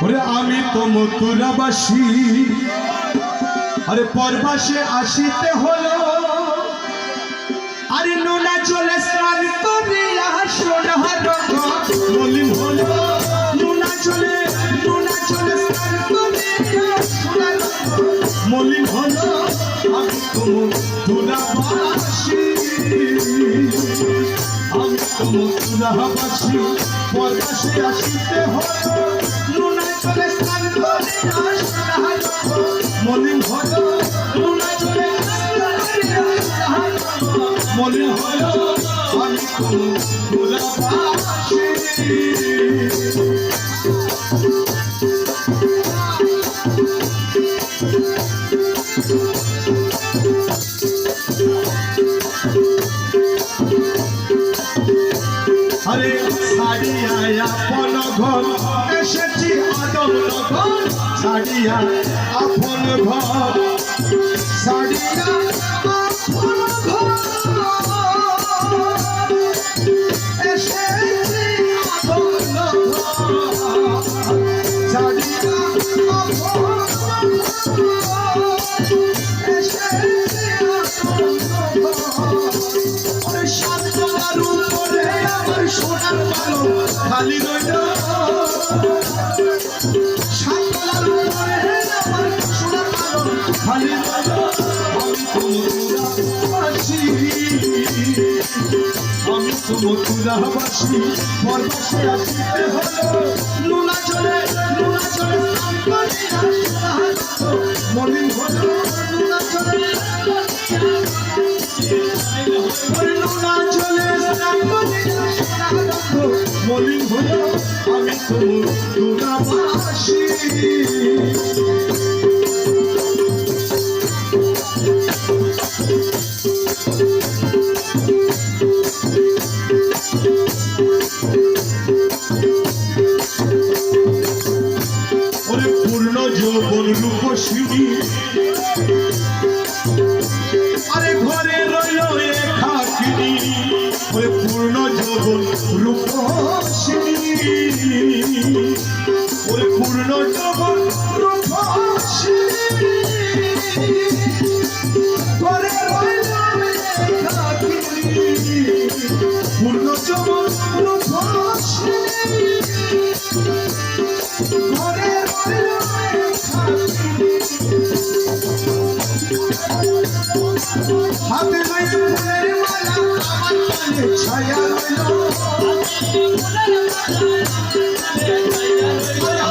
ওরে আমি তো মথুরাবাসী, আরে পরবাসে আসিতে হলো, আরে নোনা চলে স্নান করিয়া সোনার মলিন হলো, নোনা চলে স্নান করিয়া সোনার মলিন হলো। আমি তো মথুরাবাসী, আমি তো মথুরাবাসী, পরবাসে আসিতে হলো, নোনা চলে স্নান করিয়া সোনার মলিন হলো, নোনা চলে স্নান করিয়া সোনার মলিন হলো। আমি তো মথুরাবাসী। আরে ছাড়িয়া আপন ঘর এসেছি আদম নগর, ছাড়িয়া আপন ঘর, ছাড়িয়া আপন ঘর এসেছি আদম নগর, ছাড়িয়া আপন এসেছি আদম নগর। ওরে সাত তলার উপরে আমার সোনার পালক খালি রইল, সাত তলার উপরে আমার সোনার পালক খালি রইল। আমি তো মথুরাবাসী, পরবাসে আসিতে হলো, নোনা চলে স্নান করিয়া সোনার মলিন হলো, নোনা চলে স্নান করিয়া সোনার মলিন হলো। আমি তো মথুরাবাসী। ওরে পূর্ণ যৌবন রূপসিনী, আরে ঘরে রইল একাকিনী, ওরে পূর্ণ যৌবন রূপসিনী, ওরে পূর্ণ যৌবন রূপসিনী, ঘরে রইল একাকিনী, পূর্ণ যৌবন রূপসিনী, ঘরে রইল একাকিনী। হাতে লইয়া ফুলের মালা আমার কানে ছায়া রইল,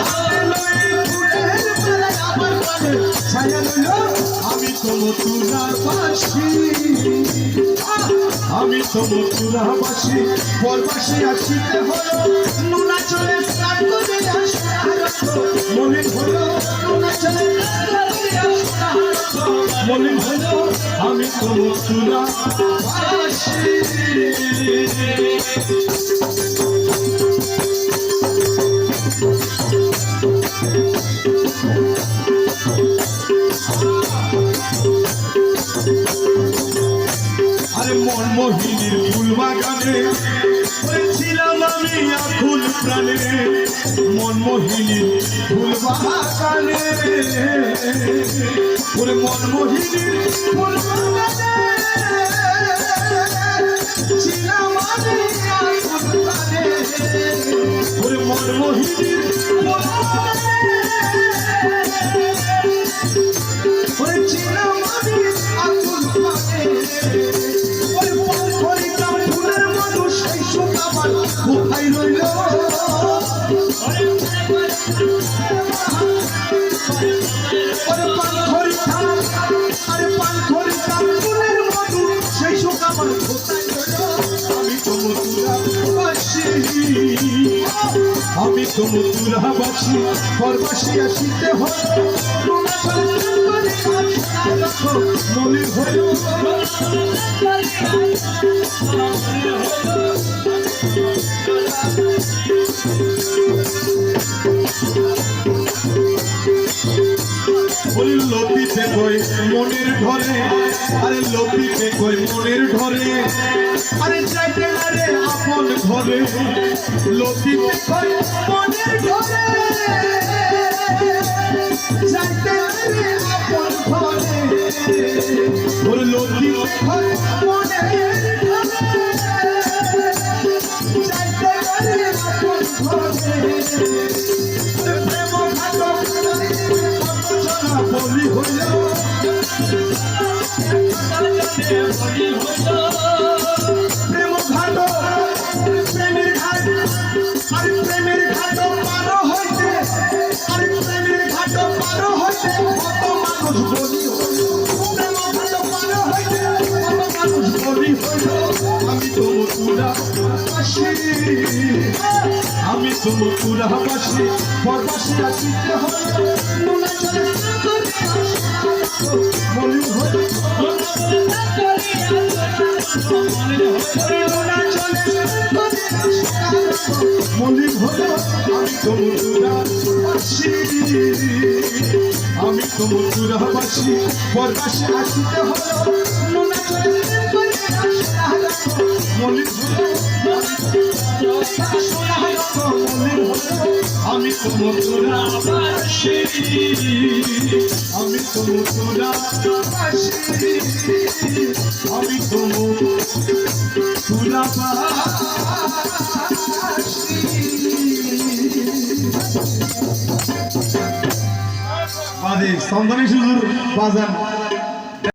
হাতে লইয়া ফুলের মালা আমার কানে ছায়া রইল। আমি তো মথুরাবাসী, আমি তো মথুরাবাসী, পরবাসে আসিতে হলো, নোনা চলে স্নান করিয়া সোনার মলিন হলো, নোনা চলে স্নান করিয়া সোনার মলিন হলো। আমি তো মথুরাবাসী। আরে মনমোহিনীর ফুল বাগানে ছিলাম আমি আকুল প্রাণে, মনমোহিনীর ফুল বাগানে, ওরে মনমোহিনীর ফুল বাগানে ছিলাম আমি আকুল প্রাণে, ওরে মনমোহিনীর ফুল বাগানে, ওরে ছিলাম আমি আকুল প্রাণে। কোথায় রইল, আরে পানখরিকা ফুলের মধু সেই শোক আমার কোথায় রইল। আমি তো মথুরাবাসী, আমি তো মথুরাবাসী, পরবাসে আসিতে হলো, নোনা চলে স্নান করিয়া সোনার মলিন হলো। লতিতে কই মনের ঘরে, আরে লতিতে কই মনের ঘরে, আরে যাইতে না রে আপন ঘরে, লতিতে কই মনের ঘরে। যাইতে রে আপন ঘরে ওর লতি ঘর মনে যাইতে রে আপন ঘরে প্রেম ঘাটক বলি হইল প্রেম ঘাট প্রেমের ঘাট আর প্রেমের ঘাট পার হইতে আর প্রেমের ঘাট পার হইতে কত মানুষ বলি হইল প্রেম ঘাট পার হইতে কত মানুষ বলি হইল আমি তো মথুরা বাসী আমি তো মথুরা বাসী পরবাসী আসিতে হইল নুনা চলে বলি হইল মলিক হলো আমি তো মথুরাবাসী আমি তো মথুরাবাসী পরবাসী আসিতে হলো নোনা চলে মলিক হলো আমি তো মথুরাবাসী আমি তো মথুরাবাসী আমি তো বাদে সন্ধানী সুজুর বাজান